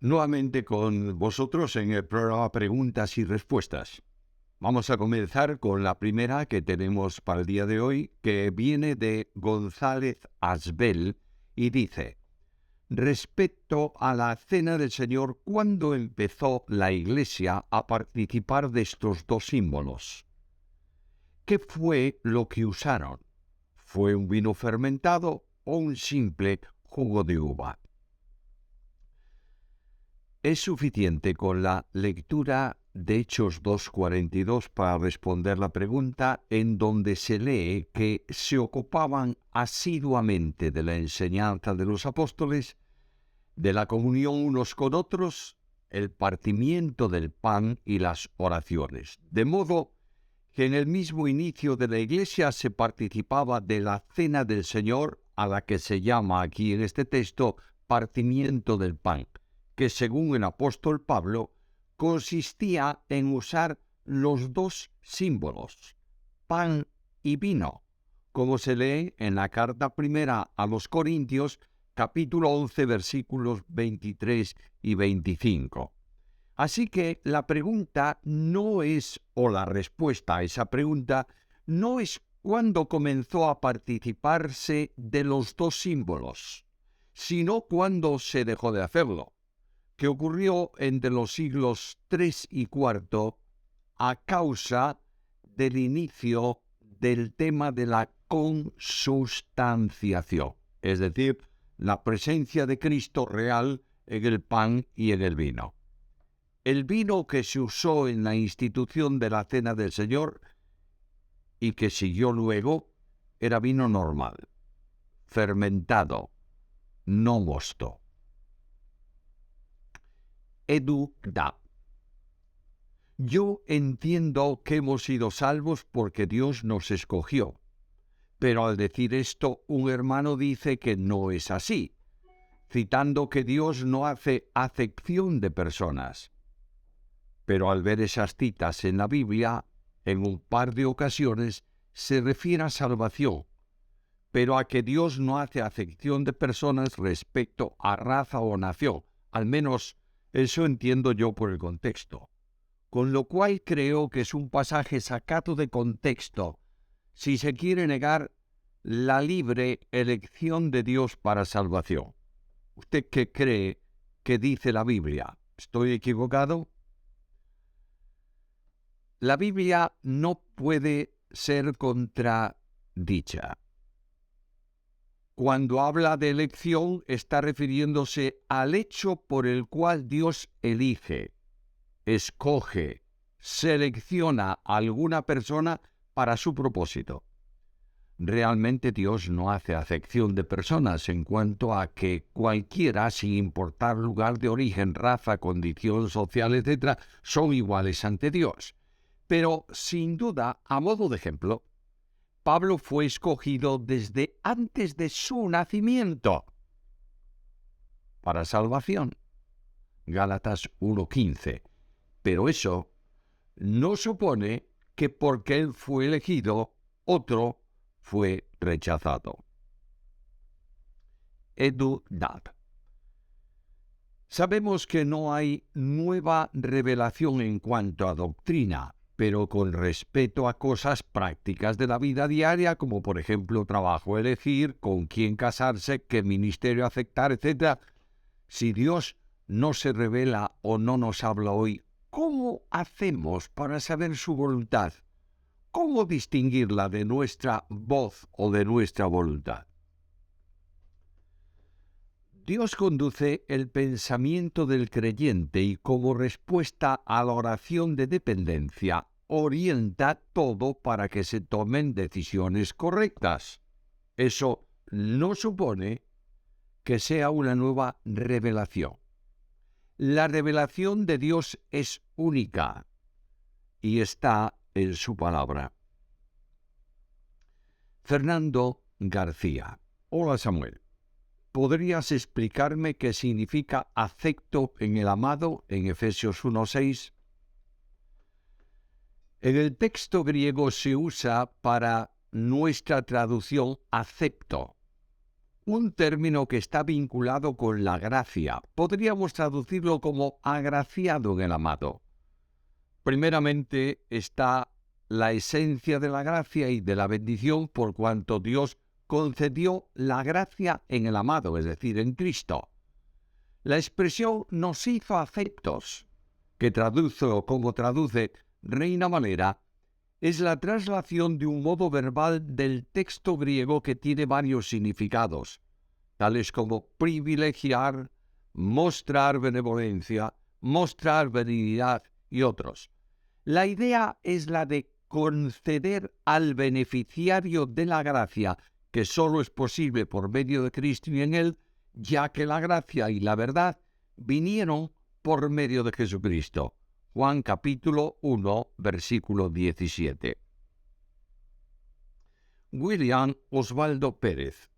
Nuevamente con vosotros en el programa Preguntas y Respuestas. Vamos a comenzar con la primera que tenemos para el día de hoy, que viene de González Asbel y dice: respecto a la Cena del Señor, ¿cuándo empezó la Iglesia a participar de estos dos símbolos? ¿Qué fue lo que usaron? ¿Fue un vino fermentado o un simple jugo de uva? Es suficiente con la lectura de Hechos 2:42 para responder la pregunta, en donde se lee que se ocupaban asiduamente de la enseñanza de los apóstoles, de la comunión unos con otros, el partimiento del pan y las oraciones. De modo que en el mismo inicio de la Iglesia se participaba de la Cena del Señor, a la que se llama aquí en este texto partimiento del pan, que según el apóstol Pablo consistía en usar los dos símbolos, pan y vino, como se lee en la carta primera a los Corintios, capítulo 11, versículos 23 y 25. Así que la pregunta no es, o la respuesta a esa pregunta, no es cuándo comenzó a participarse de los dos símbolos, sino cuándo se dejó de hacerlo, que ocurrió entre los siglos III y IV a causa del inicio del tema de la consustanciación, es decir, la presencia de Cristo real en el pan y en el vino. El vino que se usó en la institución de la Cena del Señor y que siguió luego era vino normal, fermentado, no mosto. Edu da. Yo entiendo que hemos sido salvos porque Dios nos escogió, pero al decir esto un hermano dice que no es así, citando que Dios no hace acepción de personas. Pero al ver esas citas en la Biblia, en un par de ocasiones se refiere a salvación, pero a que Dios no hace acepción de personas respecto a raza o nación. Al menos eso entiendo yo por el contexto. Con lo cual creo que es un pasaje sacado de contexto si se quiere negar la libre elección de Dios para salvación. ¿Usted qué cree que dice la Biblia? ¿Estoy equivocado? La Biblia no puede ser contradicha. Cuando habla de elección, está refiriéndose al hecho por el cual Dios elige, escoge, selecciona a alguna persona para su propósito. Realmente Dios no hace acepción de personas en cuanto a que cualquiera, sin importar lugar de origen, raza, condición social, etc., son iguales ante Dios. Pero, sin duda, a modo de ejemplo, Pablo fue escogido desde antes de su nacimiento para salvación. Gálatas 1:15. Pero eso no supone que porque él fue elegido, otro fue rechazado. Edu Dab. Sabemos que no hay nueva revelación en cuanto a doctrina, pero con respeto a cosas prácticas de la vida diaria, como por ejemplo trabajo elegir, con quién casarse, qué ministerio aceptar, etc. Si Dios no se revela o no nos habla hoy, ¿cómo hacemos para saber su voluntad? ¿Cómo distinguirla de nuestra voz o de nuestra voluntad? Dios conduce el pensamiento del creyente y como respuesta a la oración de dependencia, orienta todo para que se tomen decisiones correctas. Eso no supone que sea una nueva revelación. La revelación de Dios es única y está en su palabra. Fernando García. Hola Samuel. ¿Podrías explicarme qué significa afecto en el amado en Efesios 1:6? En el texto griego se usa para nuestra traducción acepto, un término que está vinculado con la gracia. Podríamos traducirlo como agraciado en el amado. Primeramente está la esencia de la gracia y de la bendición por cuanto Dios concedió la gracia en el amado, es decir, en Cristo. La expresión nos hizo aceptos, que traduce o como traduce Reina Valera, es la traslación de un modo verbal del texto griego que tiene varios significados, tales como privilegiar, mostrar benevolencia, mostrar benignidad y otros. La idea es la de conceder al beneficiario de la gracia, que solo es posible por medio de Cristo y en Él, ya que la gracia y la verdad vinieron por medio de Jesucristo. Juan capítulo 1, versículo 17. William Osvaldo Pérez.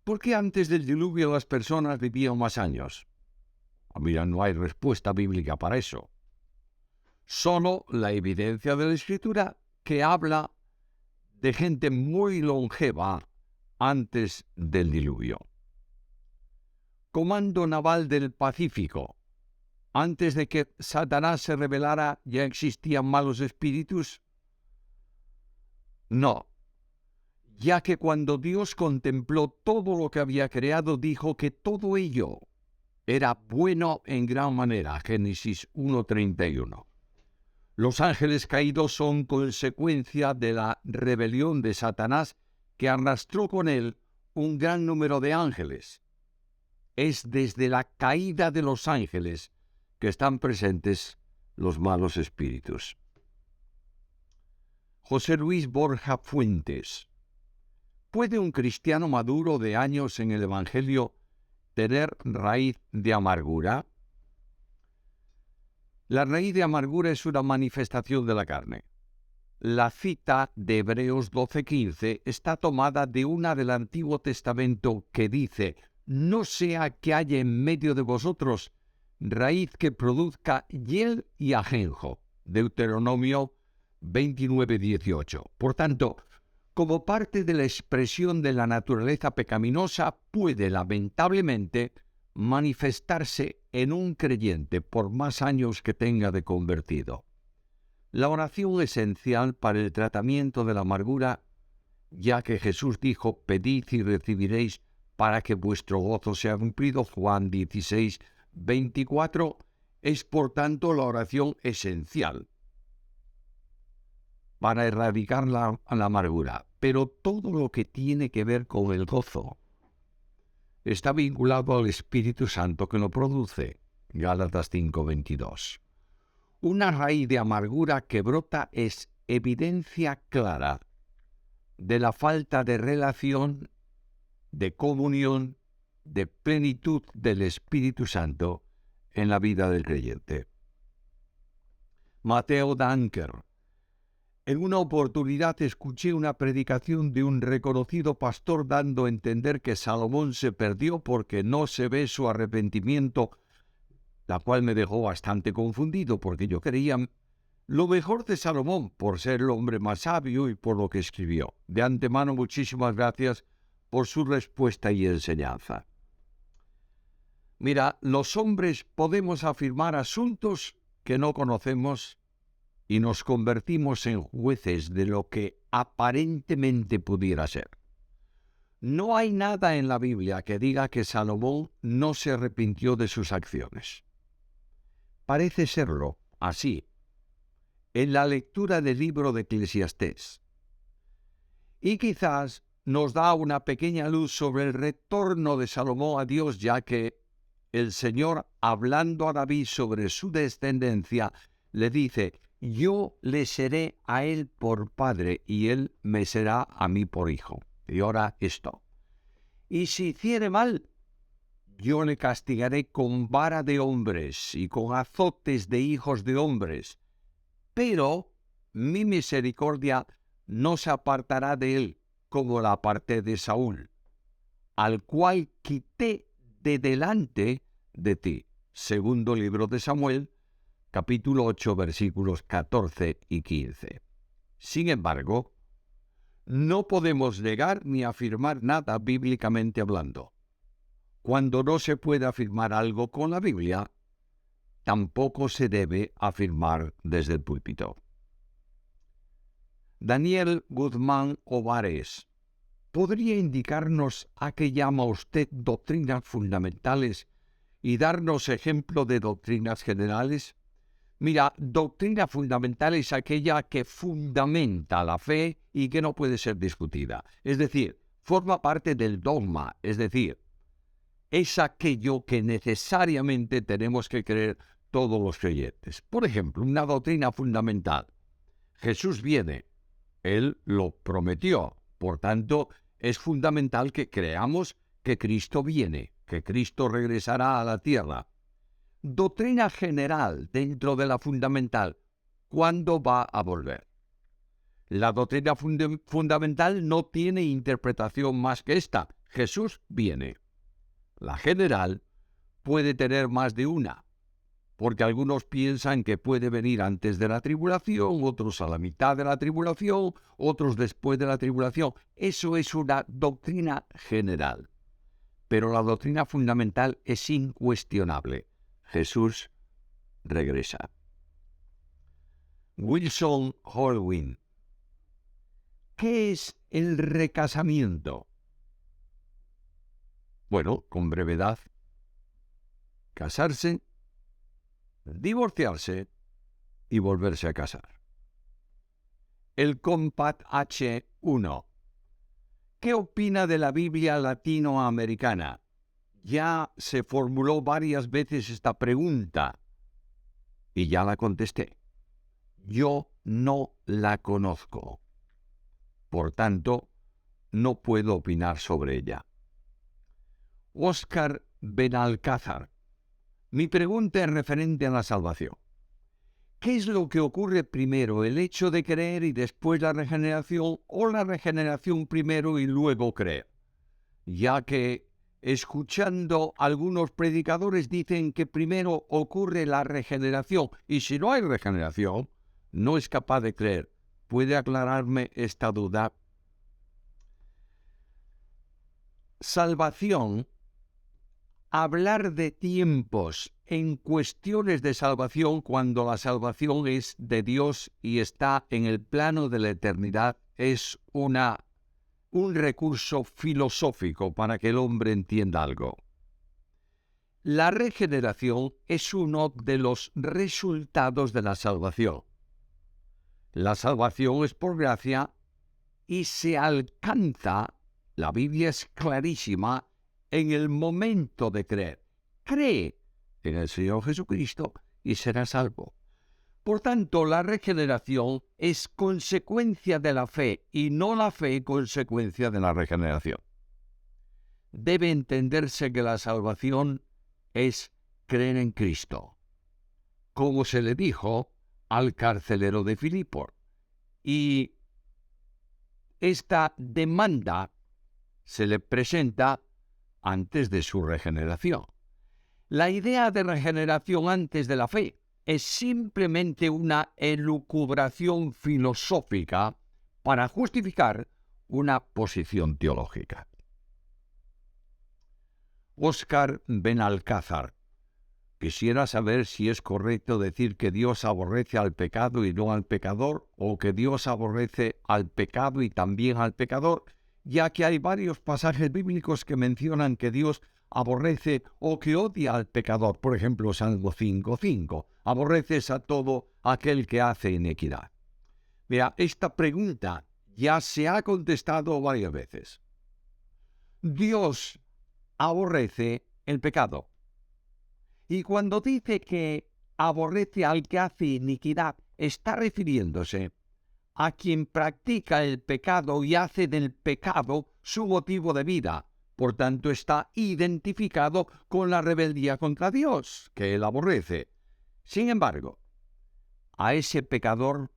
¿Por qué antes del diluvio las personas vivían más años? Mira, no hay respuesta bíblica para eso. Solo la evidencia de la Escritura que habla de gente muy longeva antes del diluvio. Comando Naval del Pacífico. Antes de que Satanás se revelara, ¿ya existían malos espíritus? No, ya que cuando Dios contempló todo lo que había creado, dijo que todo ello era bueno en gran manera. Génesis 1:31. Los ángeles caídos son consecuencia de la rebelión de Satanás, que arrastró con él un gran número de ángeles. Es desde la caída de los ángeles que están presentes los malos espíritus. José Luis Borja Fuentes. ¿Puede un cristiano maduro de años en el Evangelio tener raíz de amargura? La raíz de amargura es una manifestación de la carne. La cita de Hebreos 12:15 está tomada de una del Antiguo Testamento que dice: «No sea que haya en medio de vosotros raíz que produzca hiel y ajenjo». Deuteronomio 29:18. Por tanto, como parte de la expresión de la naturaleza pecaminosa, puede lamentablemente manifestarse en un creyente por más años que tenga de convertido. La oración esencial para el tratamiento de la amargura, ya que Jesús dijo: «Pedid y recibiréis para que vuestro gozo sea cumplido», Juan 16:24, es por tanto la oración esencial para erradicar la amargura. Pero todo lo que tiene que ver con el gozo está vinculado al Espíritu Santo que lo produce. Gálatas 5:22. Una raíz de amargura que brota es evidencia clara de la falta de relación, de comunión, de plenitud del Espíritu Santo en la vida del creyente. Mateo Danker. En una oportunidad escuché una predicación de un reconocido pastor dando a entender que Salomón se perdió porque no se ve su arrepentimiento, la cual me dejó bastante confundido porque yo creía lo mejor de Salomón por ser el hombre más sabio y por lo que escribió. De antemano, muchísimas gracias por su respuesta y enseñanza. Mira, los hombres podemos afirmar asuntos que no conocemos y nos convertimos en jueces de lo que aparentemente pudiera ser. No hay nada en la Biblia que diga que Salomón no se arrepintió de sus acciones. Parece serlo así en la lectura del libro de Eclesiastés. Y quizás nos da una pequeña luz sobre el retorno de Salomón a Dios, ya que el Señor, hablando a David sobre su descendencia, le dice: «Yo le seré a él por padre y él me será a mí por hijo». Y ahora esto: «Y si hiciere mal, yo le castigaré con vara de hombres y con azotes de hijos de hombres, pero mi misericordia no se apartará de él, como la aparté de Saúl, al cual quité de delante de ti». Segundo libro de Samuel, capítulo 8, versículos 14 y 15. Sin embargo, No podemos negar ni afirmar nada bíblicamente hablando. Cuando no se puede afirmar algo con la Biblia, tampoco se debe afirmar desde el púlpito. Daniel Guzmán Ovares, ¿podría indicarnos a qué llama usted doctrinas fundamentales y darnos ejemplo de doctrinas generales? Mira, doctrina fundamental es aquella que fundamenta la fe y que no puede ser discutida. Es decir, forma parte del dogma, es decir, es aquello que necesariamente tenemos que creer todos los creyentes. Por ejemplo, una doctrina fundamental. Jesús viene, Él lo prometió, por tanto, es fundamental que creamos que Cristo viene, que Cristo regresará a la tierra. Doctrina general dentro de la fundamental. ¿Cuándo va a volver? La doctrina fundamental no tiene interpretación más que esta. Jesús viene. La general puede tener más de una, porque algunos piensan que puede venir antes de la tribulación, otros a la mitad de la tribulación, otros después de la tribulación. Eso es una doctrina general. Pero la doctrina fundamental es incuestionable. Jesús regresa. Wilson Holguín. ¿Qué es el recasamiento? Bueno, con brevedad, casarse, divorciarse y volverse a casar. El Compat H1. ¿Qué opina de la Biblia latinoamericana? Ya se formuló varias veces esta pregunta y ya la contesté. Yo no la conozco. Por tanto, no puedo opinar sobre ella. Óscar Benalcázar. Mi pregunta es referente a la salvación. ¿Qué es lo que ocurre primero, el hecho de creer y después la regeneración, o la regeneración primero y luego creer? Ya que, escuchando algunos predicadores, dicen que primero ocurre la regeneración, y si no hay regeneración, no es capaz de creer. ¿Puede aclararme esta duda? Salvación. Hablar de tiempos en cuestiones de salvación cuando la salvación es de Dios y está en el plano de la eternidad es un recurso filosófico para que el hombre entienda algo. La regeneración es uno de los resultados de la salvación. La salvación es por gracia y se alcanza, la Biblia es clarísima, en el momento de creer. Cree en el Señor Jesucristo y será salvo. Por tanto, la regeneración es consecuencia de la fe y no la fe consecuencia de la regeneración. Debe entenderse que la salvación es creer en Cristo, como se le dijo al carcelero de Filipo. Y esta demanda se le presenta antes de su regeneración. La idea de regeneración antes de la fe es simplemente una elucubración filosófica para justificar una posición teológica. Óscar Benalcázar. Quisiera saber si es correcto decir que Dios aborrece al pecado y no al pecador, o que Dios aborrece al pecado y también al pecador, ya que hay varios pasajes bíblicos que mencionan que Dios aborrece o que odia al pecador. Por ejemplo, Salmo 5:5. Aborreces a todo aquel que hace iniquidad. Mira, esta pregunta ya se ha contestado varias veces. Dios aborrece el pecado. Y cuando dice que aborrece al que hace iniquidad, está refiriéndose a quien practica el pecado y hace del pecado su motivo de vida. Por tanto, está identificado con la rebeldía contra Dios, que él aborrece. Sin embargo, a ese pecador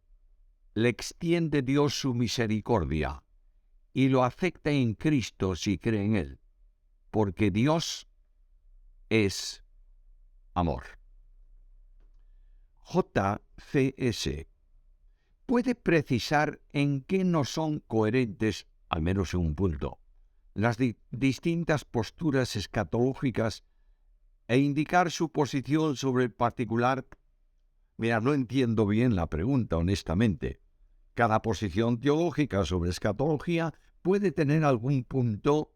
le extiende Dios su misericordia y lo acepta en Cristo si cree en él, porque Dios es amor. JCS. ¿Puede precisar en qué no son coherentes, al menos en un punto, las distintas posturas escatológicas e indicar su posición sobre el particular? Mira, no entiendo bien la pregunta, honestamente. Cada posición teológica sobre escatología puede tener algún punto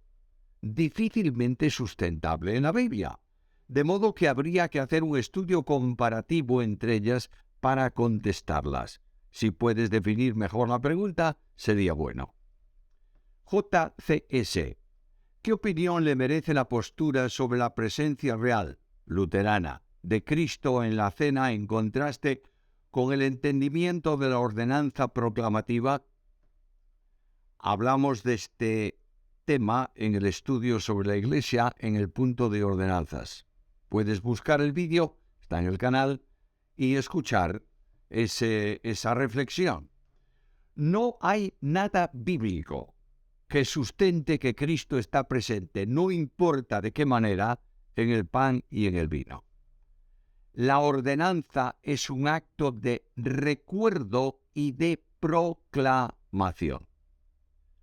difícilmente sustentable en la Biblia, de modo que habría que hacer un estudio comparativo entre ellas para contestarlas. Si puedes definir mejor la pregunta, sería bueno. JCS. ¿Qué opinión le merece la postura sobre la presencia real, luterana, de Cristo en la cena en contraste con el entendimiento de la ordenanza proclamativa? Hablamos de este tema en el estudio sobre la Iglesia en el punto de ordenanzas. Puedes buscar el vídeo, está en el canal, y escuchar esa reflexión. No hay nada bíblico que sustente que Cristo está presente, no importa de qué manera, en el pan y en el vino. La ordenanza es un acto de recuerdo y de proclamación.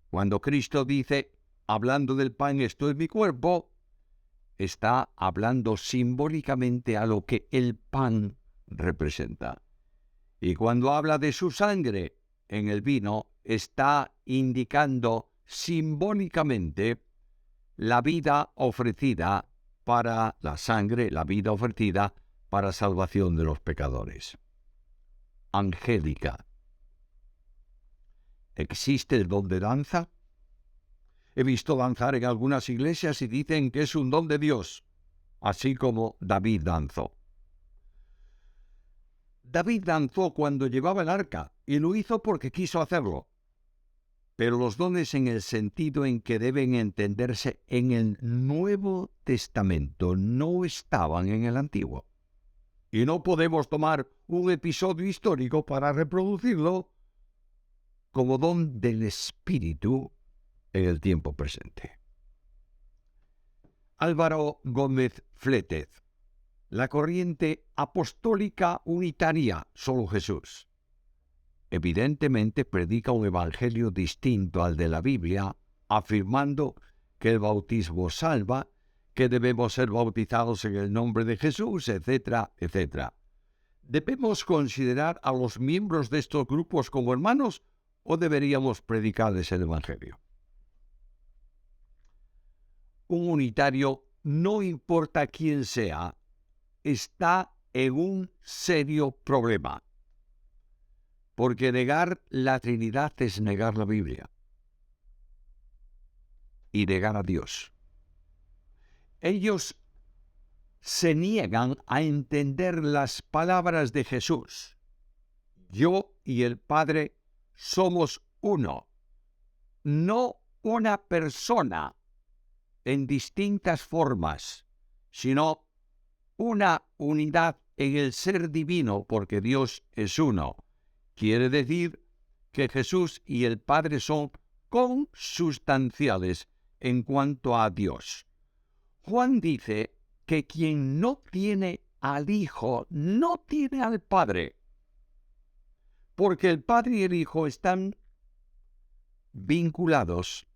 Cuando Cristo dice, hablando del pan, esto es mi cuerpo, está hablando simbólicamente a lo que el pan representa. Y cuando habla de su sangre en el vino, está indicando simbólicamente la vida ofrecida para la sangre, la vida ofrecida para salvación de los pecadores. Angélica. ¿Existe el don de danza? He visto danzar en algunas iglesias y dicen que es un don de Dios, así como David danzó. David danzó cuando llevaba el arca y lo hizo porque quiso hacerlo. Pero los dones en el sentido en que deben entenderse en el Nuevo Testamento no estaban en el Antiguo. Y no podemos tomar un episodio histórico para reproducirlo como don del Espíritu en el tiempo presente. Álvaro Gómez Flétez. La corriente apostólica unitaria, solo Jesús. Evidentemente predica un evangelio distinto al de la Biblia, afirmando que el bautismo salva, que debemos ser bautizados en el nombre de Jesús, etcétera, etcétera. ¿Debemos considerar a los miembros de estos grupos como hermanos o deberíamos predicarles el evangelio? Un unitario, no importa quién sea, está en un serio problema. Porque negar la Trinidad es negar la Biblia y negar a Dios. Ellos se niegan a entender las palabras de Jesús. Yo y el Padre somos uno, no una persona en distintas formas, sino una unidad en el ser divino, porque Dios es uno. Quiere decir que Jesús y el Padre son consustanciales en cuanto a Dios. Juan dice que quien no tiene al Hijo no tiene al Padre, porque el Padre y el Hijo están vinculados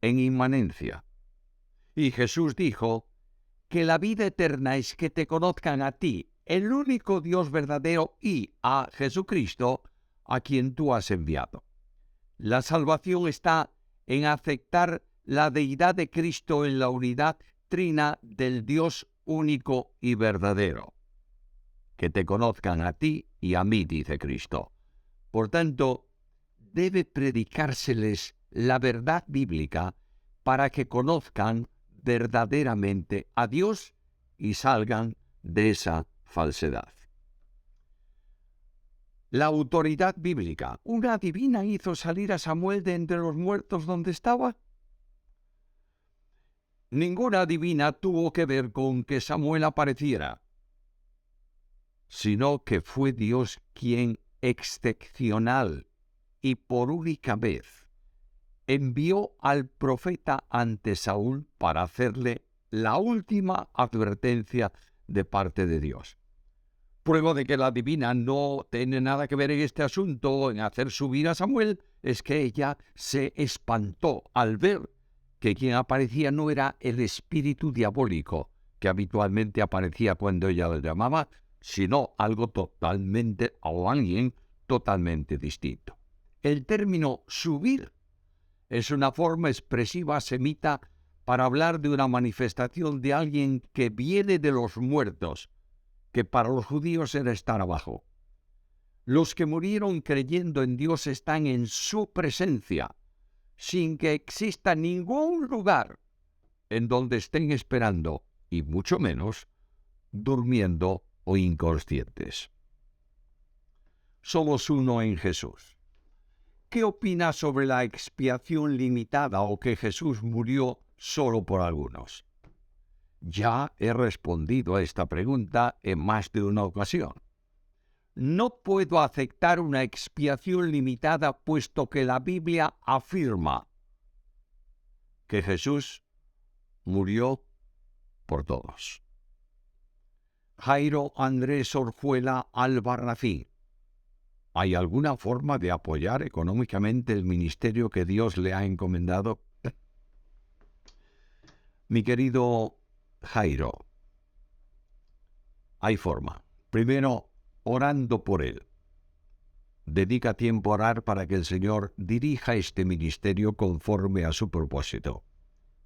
en inmanencia. Y Jesús dijo que la vida eterna es que te conozcan a ti, el único Dios verdadero, y a Jesucristo, a quien tú has enviado. La salvación está en aceptar la deidad de Cristo en la unidad trina del Dios único y verdadero. Que te conozcan a ti y a mí, dice Cristo. Por tanto, debe predicárseles la verdad bíblica para que conozcan verdaderamente a Dios y salgan de esa falsedad. La autoridad bíblica. ¿Una divina hizo salir a Samuel de entre los muertos donde estaba? Ninguna divina tuvo que ver con que Samuel apareciera, sino que fue Dios quien excepcional y por única vez envió al profeta ante Saúl para hacerle la última advertencia de parte de Dios. Prueba de que la divina no tiene nada que ver en este asunto, en hacer subir a Samuel, es que ella se espantó al ver que quien aparecía no era el espíritu diabólico que habitualmente aparecía cuando ella le llamaba, sino algo totalmente, o alguien totalmente distinto. El término subir es una forma expresiva semita para hablar de una manifestación de alguien que viene de los muertos, que para los judíos era estar abajo. Los que murieron creyendo en Dios están en su presencia, sin que exista ningún lugar en donde estén esperando, y mucho menos durmiendo o inconscientes. Somos uno en Jesús. ¿Qué opinas sobre la expiación limitada o que Jesús murió solo por algunos? Ya he respondido a esta pregunta en más de una ocasión. No puedo aceptar una expiación limitada puesto que la Biblia afirma que Jesús murió por todos. Jairo Andrés Orjuela Albarracín. ¿Hay alguna forma de apoyar económicamente el ministerio que Dios le ha encomendado? Mi querido Jairo, hay forma. Primero, orando por él. Dedica tiempo a orar para que el Señor dirija este ministerio conforme a su propósito.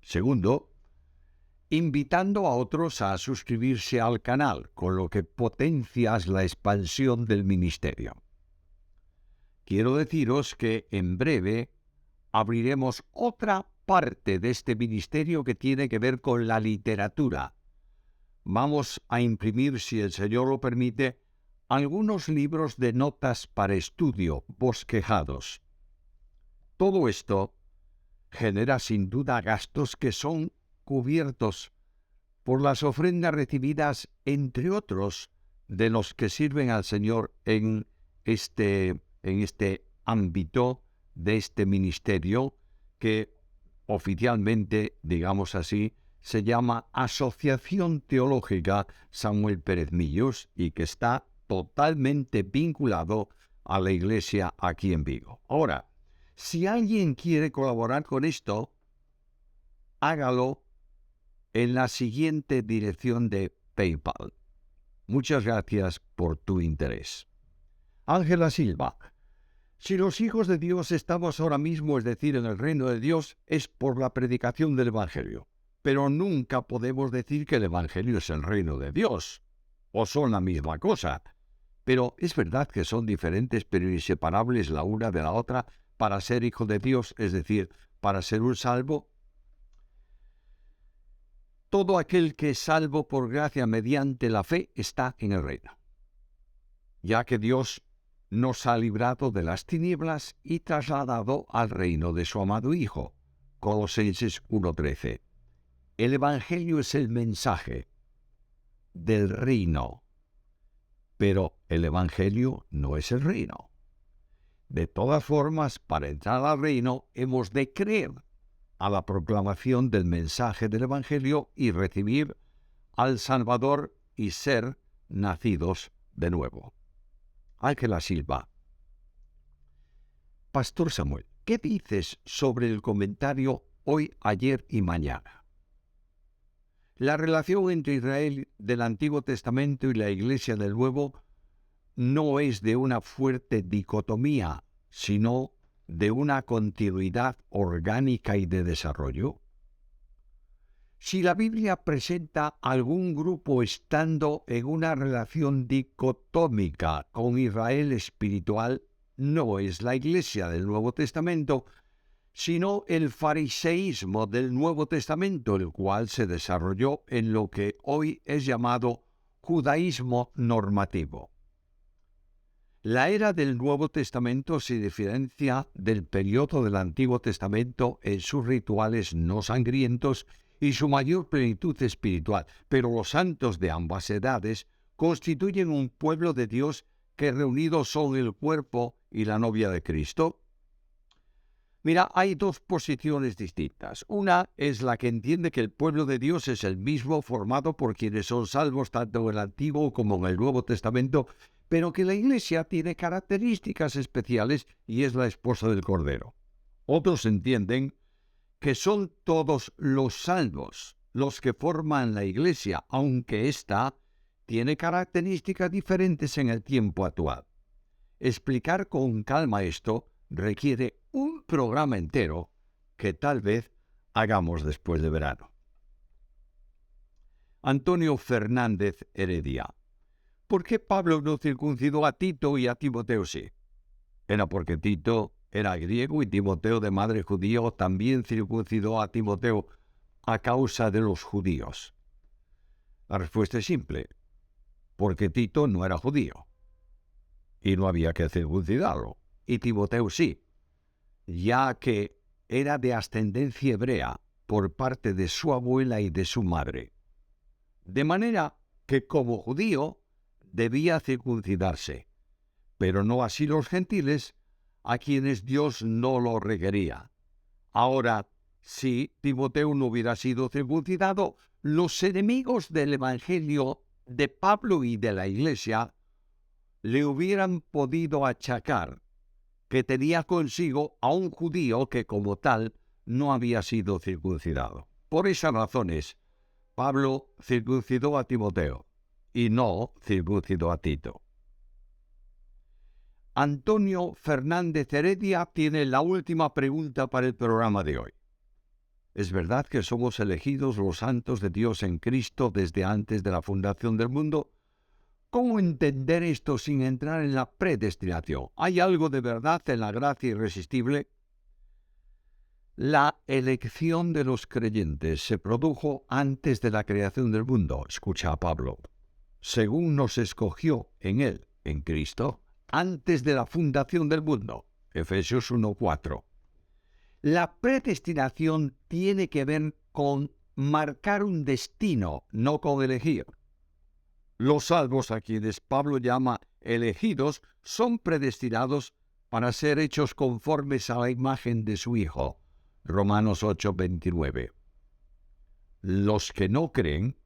Segundo, invitando a otros a suscribirse al canal, con lo que potencias la expansión del ministerio. Quiero deciros que en breve abriremos otra parte de este ministerio que tiene que ver con la literatura. Vamos a imprimir, si el Señor lo permite, algunos libros de notas para estudio, bosquejados. Todo esto genera sin duda gastos que son cubiertos por las ofrendas recibidas, entre otros, de los que sirven al Señor en este ámbito de este ministerio que oficialmente, digamos así, se llama Asociación Teológica Samuel Pérez Millos y que está totalmente vinculado a la iglesia aquí en Vigo. Ahora, si alguien quiere colaborar con esto, hágalo en la siguiente dirección de PayPal. Muchas gracias por tu interés. Ángela Silva. Si los hijos de Dios estamos ahora mismo, es decir, en el reino de Dios, es por la predicación del Evangelio. Pero nunca podemos decir que el Evangelio es el reino de Dios, o son la misma cosa. Pero es verdad que son diferentes pero inseparables la una de la otra para ser hijo de Dios, es decir, para ser un salvo. Todo aquel que es salvo por gracia mediante la fe está en el reino, ya que Dios nos ha librado de las tinieblas y trasladado al reino de su amado Hijo. Colosenses 1:13. El Evangelio es el mensaje del reino, pero el Evangelio no es el reino. De todas formas, para entrar al reino hemos de creer a la proclamación del mensaje del Evangelio y recibir al Salvador y ser nacidos de nuevo. Ángela Silva. Pastor Samuel, ¿qué dices sobre el comentario hoy, ayer y mañana? La relación entre Israel del Antiguo Testamento y la Iglesia del Nuevo no es de una fuerte dicotomía, sino de una continuidad orgánica y de desarrollo. Si la Biblia presenta algún grupo estando en una relación dicotómica con Israel espiritual, no es la Iglesia del Nuevo Testamento, sino el fariseísmo del Nuevo Testamento, el cual se desarrolló en lo que hoy es llamado judaísmo normativo. La era del Nuevo Testamento se diferencia del periodo del Antiguo Testamento en sus rituales no sangrientos y su mayor plenitud espiritual, pero los santos de ambas edades constituyen un pueblo de Dios que reunidos son el cuerpo y la novia de Cristo. Mira, hay dos posiciones distintas. Una es la que entiende que el pueblo de Dios es el mismo, formado por quienes son salvos tanto en el Antiguo como en el Nuevo Testamento, pero que la Iglesia tiene características especiales y es la esposa del Cordero. Otros entienden que son todos los salvos los que forman la Iglesia, aunque ésta tiene características diferentes en el tiempo actual. Explicar con calma esto requiere un programa entero que tal vez hagamos después de verano. Antonio Fernández Heredia. ¿Por qué Pablo no circuncidó a Tito y a Timoteo sí? Era porque Tito era griego y Timoteo, de madre judía, también circuncidó a Timoteo a causa de los judíos. La respuesta es simple, porque Tito no era judío y no había que circuncidarlo, y Timoteo sí, ya que era de ascendencia hebrea por parte de su abuela y de su madre. De manera que como judío debía circuncidarse, pero no así los gentiles, a quienes Dios no lo requería. Ahora, si Timoteo no hubiera sido circuncidado, los enemigos del Evangelio de Pablo y de la Iglesia le hubieran podido achacar que tenía consigo a un judío que como tal no había sido circuncidado. Por esas razones, Pablo circuncidó a Timoteo y no circuncidó a Tito. Antonio Fernández Heredia tiene la última pregunta para el programa de hoy. ¿Es verdad que somos elegidos los santos de Dios en Cristo desde antes de la fundación del mundo? ¿Cómo entender esto sin entrar en la predestinación? ¿Hay algo de verdad en la gracia irresistible? La elección de los creyentes se produjo antes de la creación del mundo, escucha a Pablo, según nos escogió en él, en Cristo, antes de la fundación del mundo, Efesios 1:4. La predestinación tiene que ver con marcar un destino, no con elegir. Los salvos, a quienes Pablo llama elegidos, son predestinados para ser hechos conformes a la imagen de su Hijo. Romanos 8:29. Los que no creen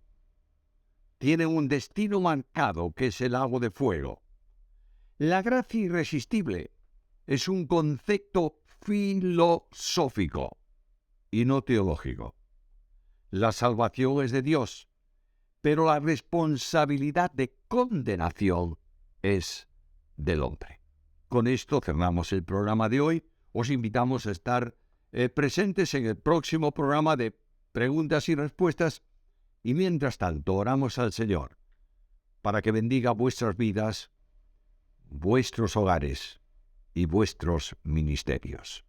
tienen un destino marcado, que es el lago de fuego. La gracia irresistible es un concepto filosófico y no teológico. La salvación es de Dios, pero la responsabilidad de condenación es del hombre. Con esto cerramos el programa de hoy. Os invitamos a estar presentes en el próximo programa de preguntas y respuestas, y mientras tanto oramos al Señor para que bendiga vuestras vidas, vuestros hogares y vuestros ministerios.